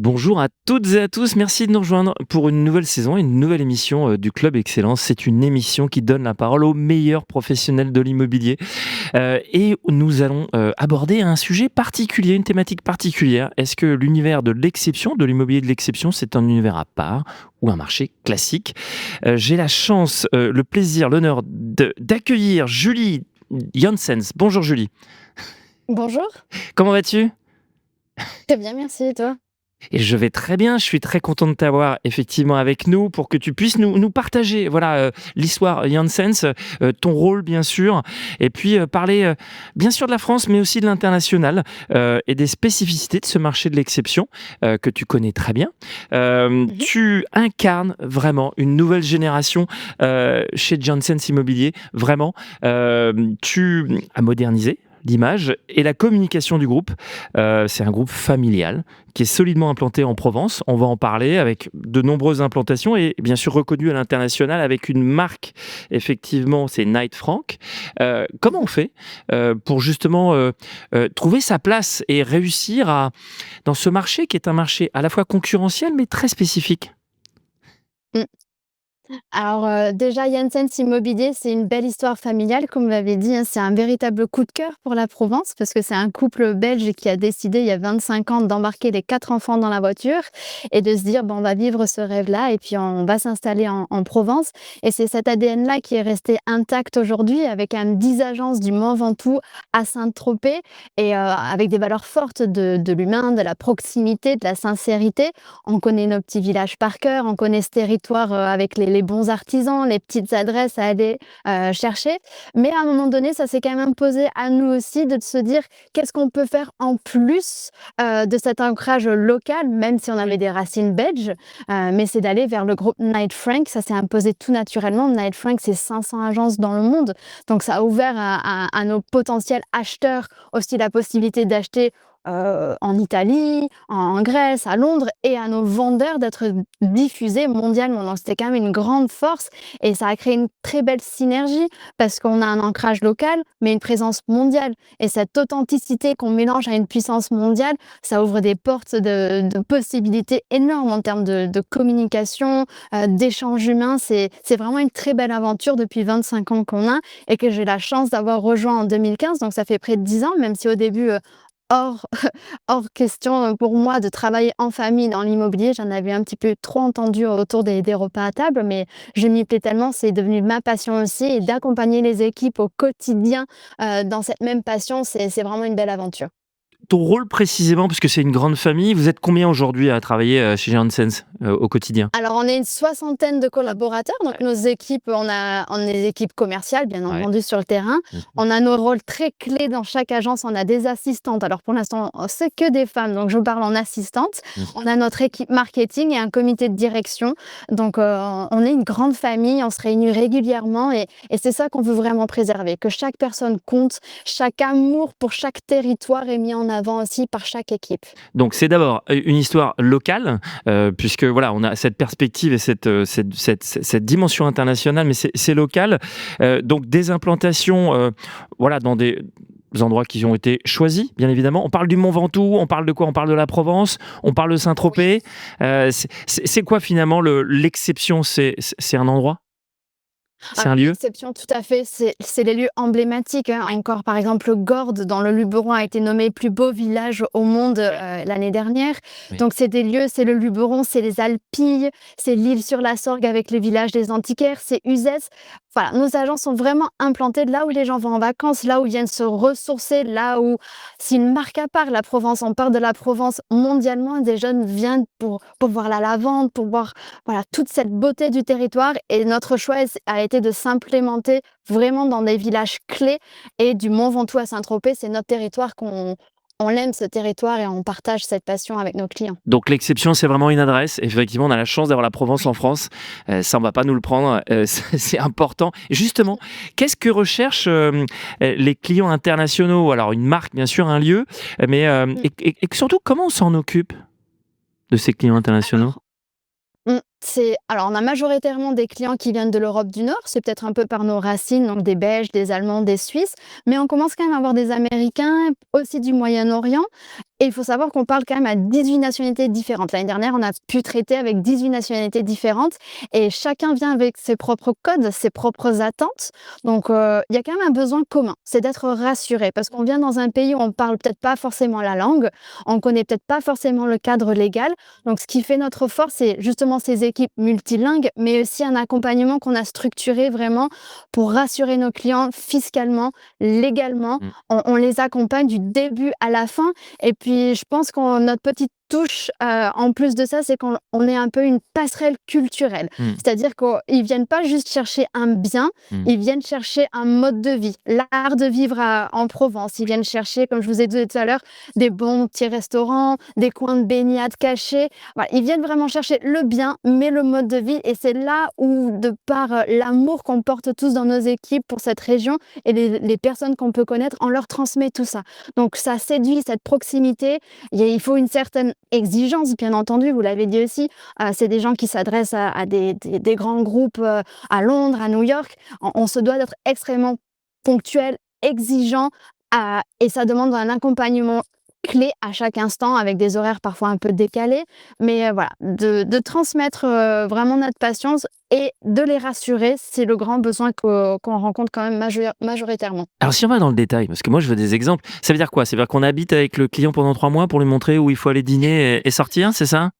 Bonjour à toutes et à tous, merci de nous rejoindre pour une nouvelle saison, une nouvelle émission du Club Excellence. C'est une émission qui donne la parole aux meilleurs professionnels de l'immobilier. Et nous allons aborder un sujet particulier, une thématique particulière. Est-ce que l'univers de l'exception, de l'immobilier de l'exception, c'est un univers à part ou un marché classique? J'ai la chance, le plaisir, l'honneur d'accueillir Julie Janssens. Bonjour Julie, Bonjour, comment vas-tu? très bien, merci et toi? Et je vais très bien, je suis très content de t'avoir effectivement avec nous pour que tu puisses nous partager voilà, l'histoire Janssens, ton rôle bien sûr et puis, parler, bien sûr de la France mais aussi de l'international, et des spécificités de ce marché de l'exception, que tu connais très bien. Mmh. Tu incarnes vraiment une nouvelle génération, chez Janssens Immobilier, vraiment. Tu as modernisé l'image et la communication du groupe. C'est un groupe familial qui est solidement implanté en Provence. On va en parler avec de nombreuses implantations et bien sûr reconnu à l'international avec une marque, effectivement, c'est Knight Frank. Comment on Mmh. fait pour justement trouver sa place et réussir dans ce marché qui est un marché à la fois concurrentiel mais très spécifique? Mmh. Alors, déjà Janssens Immobilier, c'est une belle histoire familiale comme vous l'avez dit, hein. C'est un véritable coup de cœur pour la Provence parce que c'est un couple belge qui a décidé il y a 25 ans d'embarquer les 4 enfants dans la voiture et de se dire: «Bon, on va vivre ce rêve-là et puis on va s'installer en Provence» et c'est cet ADN-là qui est resté intact aujourd'hui avec quand même 10 agences du Mont Ventoux à Saint-Tropez et avec des valeurs fortes de l'humain, de la proximité, de la sincérité. On connaît nos petits villages par cœur, on connaît ce territoire, avec les bons artisans, les petites adresses à aller, chercher. Mais à un moment donné, ça s'est quand même imposé à nous aussi de se dire: «Qu'est-ce qu'on peut faire en plus, de cet ancrage local?» même si on avait des racines belges, mais c'est d'aller vers le groupe Knight Frank. Ça s'est imposé tout naturellement. Knight Frank, c'est 500 agences dans le monde, donc ça a ouvert à nos potentiels acheteurs aussi la possibilité d'acheter en Italie, en Grèce, à Londres et à nos vendeurs d'être diffusés mondialement. Donc c'était quand même une grande force et ça a créé une très belle synergie parce qu'on a un ancrage local, mais une présence mondiale. Et cette authenticité qu'on mélange à une puissance mondiale, ça ouvre des portes de possibilités énormes en termes de communication, d'échanges humains. C'est vraiment une très belle aventure depuis 25 ans qu'on a et que j'ai la chance d'avoir rejoint en 2015. Donc ça fait près de 10 ans, même si au début, hors hors question, pour moi de travailler en famille dans l'immobilier. J'en avais un petit peu trop entendu autour des repas à table, mais je m'y plais tellement, c'est devenu ma passion aussi et d'accompagner les équipes au quotidien, dans cette même passion, c'est vraiment une belle aventure. Ton rôle précisément, puisque c'est une grande famille, vous êtes combien aujourd'hui à travailler, chez Janssens, au quotidien? Alors, on est une soixantaine de collaborateurs, donc Ouais. nos équipes, on est des équipes commerciales, bien Ouais. entendu, sur le terrain. Mmh. On a nos rôles très clés dans chaque agence. On a des assistantes. Alors, pour l'instant, c'est que des femmes, donc je parle en assistante. Mmh. On a notre équipe marketing et un comité de direction. Donc, on est une grande famille, on se réunit régulièrement et c'est ça qu'on veut vraiment préserver, que chaque personne compte, chaque amour pour chaque territoire est mis en avant aussi par chaque équipe. Donc c'est d'abord une histoire locale, puisque voilà, on a cette perspective et cette dimension internationale, mais c'est local. Donc des implantations, voilà, dans des endroits qui ont été choisis, bien évidemment. On parle du Mont Ventoux, on parle de quoi? On parle de la Provence, on parle de Oui. Saint-Tropez. C'est quoi finalement l'exception? C'est un endroit? C'est Alors un lieu? l'exception, tout à fait, c'est les lieux emblématiques, hein. Encore, par exemple, Gordes, dans le Luberon, a été nommé plus beau village au monde, l'année dernière. Oui. Donc c'est des lieux, c'est le Luberon, c'est les Alpilles, c'est l'Île-sur-la-Sorgue avec le village des Antiquaires, c'est Uzès. Voilà, nos agences sont vraiment implantées là où les gens vont en vacances, là où ils viennent se ressourcer, là où c'est une marque à part, la Provence. On parle de la Provence mondialement, des jeunes viennent pour voir la lavande, pour voir voilà, toute cette beauté du territoire et notre choix a été de s'implémenter vraiment dans des villages clés et du Mont Ventoux à Saint-Tropez, c'est notre territoire on l'aime ce territoire et on partage cette passion avec nos clients. Donc l'exception, c'est vraiment une adresse. Effectivement, on a la chance d'avoir la Provence en France. Ça, on va pas nous le prendre. C'est important. Et justement, qu'est-ce que recherchent les clients internationaux? Alors, une marque, bien sûr, un lieu, mais Mmh. et surtout, comment on s'en occupe de ces clients internationaux? Alors alors on a majoritairement des clients qui viennent de l'Europe du Nord, c'est peut-être un peu par nos racines, donc des Belges, des Allemands, des Suisses, mais on commence quand même à avoir des Américains, aussi du Moyen-Orient Et il faut savoir qu'on parle quand même à 18 nationalités différentes. L'année dernière, on a pu traiter avec 18 nationalités différentes et chacun vient avec ses propres codes, ses propres attentes. Donc, il y a quand même un besoin commun, c'est d'être rassuré parce qu'on vient dans un pays où on parle peut-être pas forcément la langue, on connaît peut-être pas forcément le cadre légal. Donc, ce qui fait notre force, c'est justement ces équipes multilingues, mais aussi un accompagnement qu'on a structuré vraiment pour rassurer nos clients fiscalement, légalement. Mmh. On les accompagne du début à la fin et puis je pense qu'on notre petite touche, en plus de ça, c'est qu'on est un peu une passerelle culturelle. Mmh. C'est-à-dire qu'ils viennent pas juste chercher un bien, Mmh. ils viennent chercher un mode de vie, l'art de vivre en Provence. Ils viennent chercher, comme je vous ai dit tout à l'heure, des bons petits restaurants, des coins de baignade cachés. Voilà, ils viennent vraiment chercher le bien, mais le mode de vie et c'est là où, de par, l'amour qu'on porte tous dans nos équipes pour cette région et les personnes qu'on peut connaître, on leur transmet tout ça. Donc ça séduit cette proximité. Il faut une certaine exigence, bien entendu, vous l'avez dit aussi. C'est des gens qui s'adressent à des grands groupes à Londres, à New York. On se doit d'être extrêmement ponctuel, exigeant, et ça demande un accompagnement clé à chaque instant avec des horaires parfois un peu décalés. Mais voilà, de transmettre vraiment notre patience et de les rassurer, c'est le grand besoin qu'on rencontre quand même majoritairement. Alors si on va dans le détail, parce que moi je veux des exemples, ça veut dire quoi? Ça veut dire qu'on habite avec le client pendant 3 mois pour lui montrer où il faut aller dîner et sortir, c'est ça?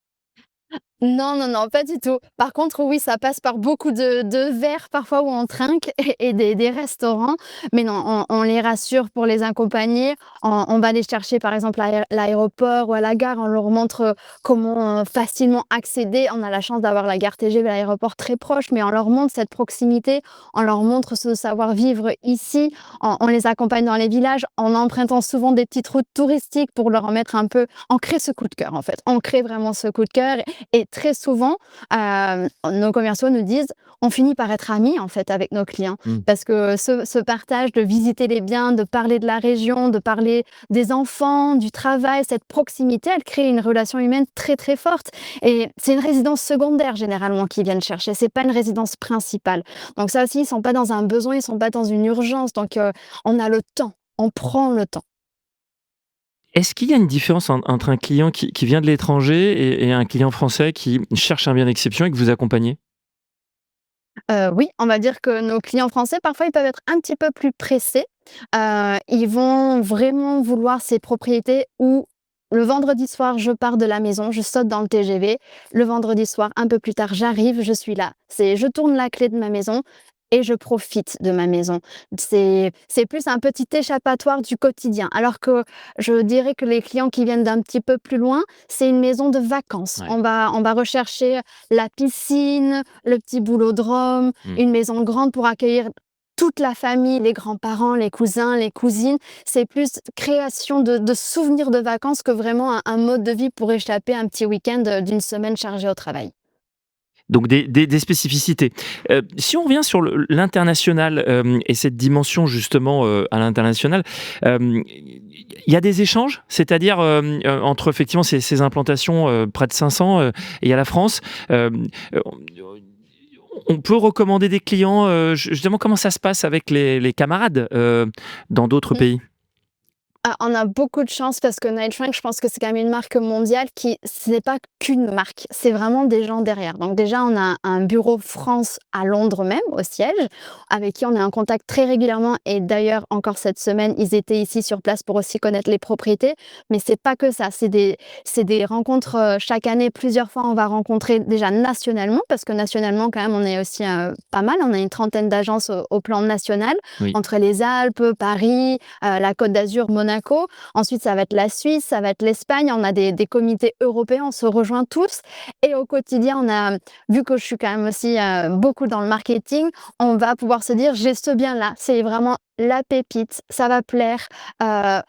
Non, non, non, pas du tout. Par contre, oui, ça passe par beaucoup de verres parfois où on trinque et des restaurants. Mais non, on les rassure pour les accompagner. On va les chercher, par exemple, à l'aéroport ou à la gare. On leur montre comment facilement accéder. On a la chance d'avoir la gare TGV à l'aéroport très proche, mais on leur montre cette proximité. On leur montre ce savoir-vivre ici. On les accompagne dans les villages en empruntant souvent des petites routes touristiques pour leur mettre un peu, on crée ce coup de cœur en fait. On crée vraiment ce coup de cœur et très souvent, nos commerciaux nous disent: «On finit par être amis, en fait, avec nos clients». Mmh. Parce que ce partage de visiter les biens, de parler de la région, de parler des enfants, du travail, cette proximité, elle crée une relation humaine très, très forte et c'est une résidence secondaire généralement qu'ils viennent chercher, c'est pas une résidence principale. Donc ça aussi, ils sont pas dans un besoin, ils sont pas dans une urgence, donc on a le temps, on prend le temps. Est-ce qu'il y a une différence entre un client qui vient de l'étranger et un client français qui cherche un bien d'exception et que vous accompagnez? Oui, on va dire que nos clients français, parfois, ils peuvent être un petit peu plus pressés. Ils vont vraiment vouloir ces propriétés où le vendredi soir, je pars de la maison, je saute dans le TGV. Le vendredi soir, un peu plus tard, j'arrive, je suis là. C'est je tourne la clé de ma maison et je profite de ma maison. C'est plus un petit échappatoire du quotidien. Alors que je dirais que les clients qui viennent d'un petit peu plus loin, c'est une maison de vacances. Ouais. On va rechercher la piscine, le petit boulodrome, Mmh. une maison grande pour accueillir toute la famille, les grands-parents, les cousins, les cousines. C'est plus création de souvenirs de vacances que vraiment un mode de vie pour échapper à un petit week-end, d'une semaine chargée au travail. Donc des spécificités. Si on revient sur l'international, et cette dimension justement, à l'international, il y a des échanges? C'est-à-dire, entre effectivement ces implantations, près de 500, et il y a la France, on peut recommander des clients, justement comment ça se passe avec les camarades, dans d'autres pays? Ah, on a beaucoup de chance parce que Night Frank, je pense que c'est quand même une marque mondiale qui ce n'est pas qu'une marque, c'est vraiment des gens derrière. Donc déjà, on a un bureau France à Londres même, au siège, avec qui on est en contact très régulièrement et d'ailleurs, encore cette semaine, ils étaient ici sur place pour aussi connaître les propriétés. Mais c'est pas que ça, c'est des rencontres, chaque année, plusieurs fois, on va rencontrer déjà nationalement parce que nationalement, quand même, on est aussi, pas mal. On a une trentaine d'agences au plan national, Oui. entre les Alpes, Paris, la Côte d'Azur, Monaco. Ensuite, ça va être la Suisse, ça va être l'Espagne. On a des comités européens, on se rejoint tous. Et au quotidien, vu que je suis quand même aussi beaucoup dans le marketing, on va pouvoir se dire, j'ai ce bien-là, c'est vraiment la pépite, ça va plaire. Euh,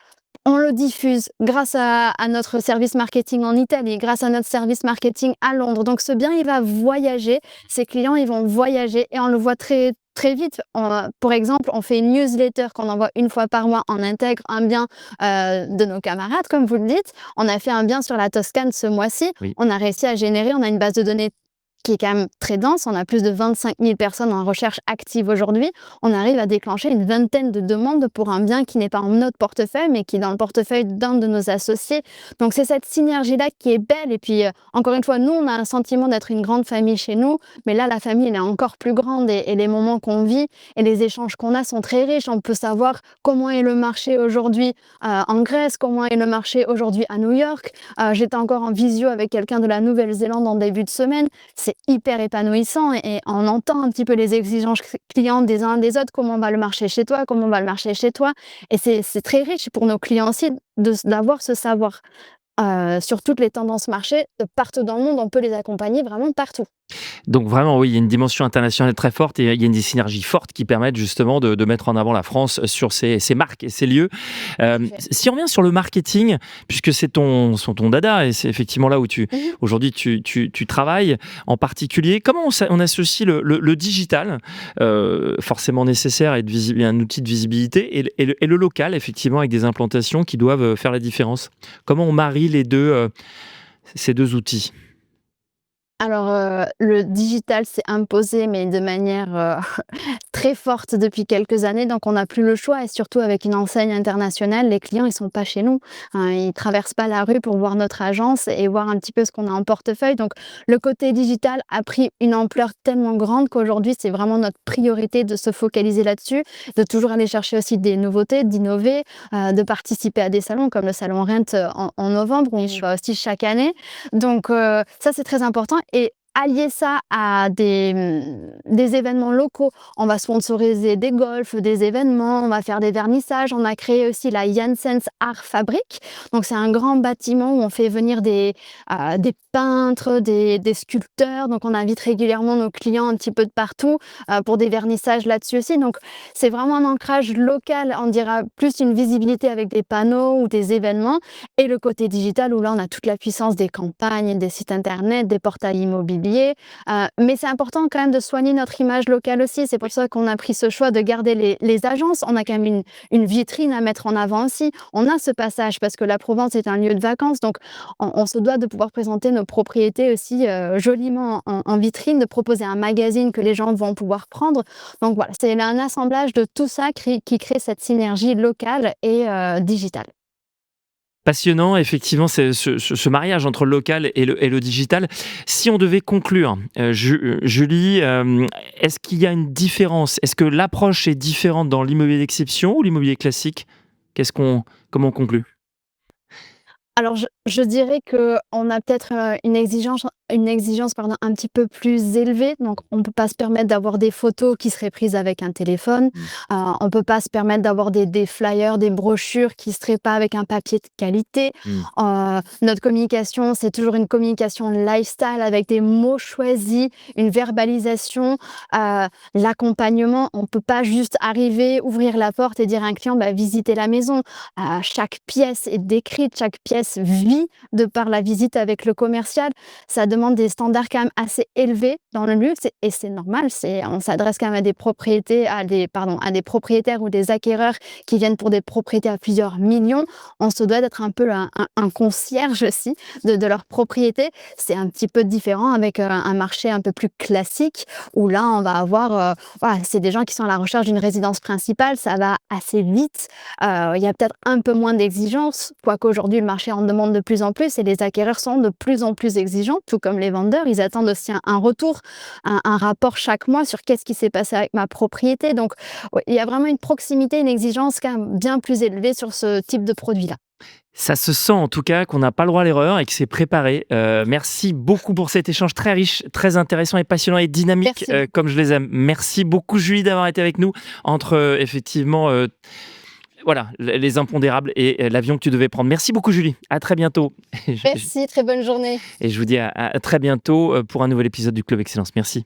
on le diffuse grâce à notre service marketing en Italie, grâce à notre service marketing à Londres. Donc ce bien, il va voyager, ses clients, ils vont voyager et on le voit très très vite. Pour exemple, on fait une newsletter qu'on envoie une fois par mois. On intègre un bien de nos camarades, comme vous le dites. On a fait un bien sur la Toscane ce mois-ci. Oui. On a réussi à générer, on a une base de données qui est quand même très dense, on a plus de 25 000 personnes en recherche active aujourd'hui, on arrive à déclencher une vingtaine de demandes pour un bien qui n'est pas en notre portefeuille, mais qui est dans le portefeuille d'un de nos associés. Donc c'est cette synergie-là qui est belle. Et puis, encore une fois, nous, on a un sentiment d'être une grande famille chez nous, mais là, la famille, elle est encore plus grande et les moments qu'on vit et les échanges qu'on a sont très riches. On peut savoir comment est le marché aujourd'hui en Grèce, comment est le marché aujourd'hui à New York. J'étais encore en visio avec quelqu'un de la Nouvelle-Zélande en début de semaine. C'est hyper épanouissant et on entend un petit peu les exigences clients des uns des autres, comment va le marché chez toi, comment va le marché chez toi. Et c'est très riche pour nos clients aussi d'avoir ce savoir sur toutes les tendances marché. Partout dans le monde, on peut les accompagner vraiment partout. Donc vraiment, oui, il y a une dimension internationale très forte et il y a une synergie forte qui permettent justement de mettre en avant la France sur ces marques et ces lieux. Tout à Euh, fait. Si on revient sur le marketing, puisque c'est ton dada et c'est effectivement là où Mmh. aujourd'hui tu travailles en particulier, comment on associe le digital, forcément nécessaire et un outil de visibilité, et le local, effectivement, avec des implantations qui doivent faire la différence? Comment on marie ces deux outils? Alors, le digital s'est imposé, mais de manière, très forte depuis quelques années, donc on n'a plus le choix et surtout avec une enseigne internationale, les clients, ils sont pas chez nous, hein. Ils traversent pas la rue pour voir notre agence et voir un petit peu ce qu'on a en portefeuille, donc le côté digital a pris une ampleur tellement grande qu'aujourd'hui, c'est vraiment notre priorité de se focaliser là-dessus, de toujours aller chercher aussi des nouveautés, d'innover, de participer à des salons comme le salon Rent, en novembre où Bien on sûr. va aussi chaque année. Donc ça, c'est très important et allier ça à des événements locaux. On va sponsoriser des golfs, des événements, on va faire des vernissages. On a créé aussi la Janssens Art Fabrique. Donc c'est un grand bâtiment où on fait venir des peintres, des sculpteurs. Donc on invite régulièrement nos clients un petit peu de partout pour des vernissages là-dessus aussi. Donc c'est vraiment un ancrage local, on dira plus une visibilité avec des panneaux ou des événements et le côté digital où là, on a toute la puissance des campagnes, des sites internet, des portails immobiliers. Mais c'est important quand même de soigner notre image locale aussi. C'est pour ça qu'on a pris ce choix de garder les agences. On a quand même une vitrine à mettre en avant aussi. On a ce passage parce que la Provence est un lieu de vacances. Donc, on se doit de pouvoir présenter nos propriétés aussi joliment en vitrine, de proposer un magazine que les gens vont pouvoir prendre. Donc voilà, c'est un assemblage de tout ça qui crée cette synergie locale et digitale. Passionnant, effectivement, c'est ce mariage entre le local et le digital. Si on devait conclure, Julie, est-ce qu'il y a une différence? Est-ce que l'approche est différente dans l'immobilier d'exception ou l'immobilier classique? Comment on conclut? Alors je dirais qu'on a peut-être, une exigence pardon, un petit peu plus élevée. Donc on ne peut pas se permettre d'avoir des photos qui seraient prises avec un téléphone. Mmh. On ne peut pas se permettre d'avoir des flyers, des brochures qui ne seraient pas avec un papier de qualité. Mmh. Notre communication, c'est toujours une communication lifestyle avec des mots choisis, une verbalisation, l'accompagnement. On ne peut pas juste arriver, ouvrir la porte et dire à un client: «Bah, visitez la maison». Chaque pièce est décrite, chaque pièce vit de par la visite avec le commercial. Ça demande des standards quand même assez élevés dans le luxe et c'est normal. On s'adresse quand même à des propriétaires ou des acquéreurs qui viennent pour des propriétés à plusieurs millions. On se doit d'être un peu un concierge aussi de leur propriété. C'est un petit peu différent avec un marché un peu plus classique où là, on va avoir, voilà, c'est des gens qui sont à la recherche d'une résidence principale. Ça va assez vite. Il y a peut-être un peu moins d'exigences, quoique aujourd'hui le marché en demande de plus en plus et les acquéreurs sont de plus en plus exigeants, tout comme les vendeurs. Ils attendent aussi un retour, un rapport chaque mois sur qu'est-ce qui s'est passé avec ma propriété. Donc, ouais, il y a vraiment une proximité, une exigence quand même bien plus élevée sur ce type de produit-là. Ça se sent en tout cas qu'on n'a pas le droit à l'erreur et que c'est préparé. Merci beaucoup pour cet échange très riche, très intéressant et passionnant et dynamique, Merci. comme je les aime. Merci beaucoup Julie d'avoir été avec nous entre, effectivement, voilà, les impondérables et l'avion que tu devais prendre. Merci beaucoup Julie, à très bientôt. Et je Merci, très bonne journée. et je vous dis à très bientôt, pour un nouvel épisode du Club Excellence. Merci.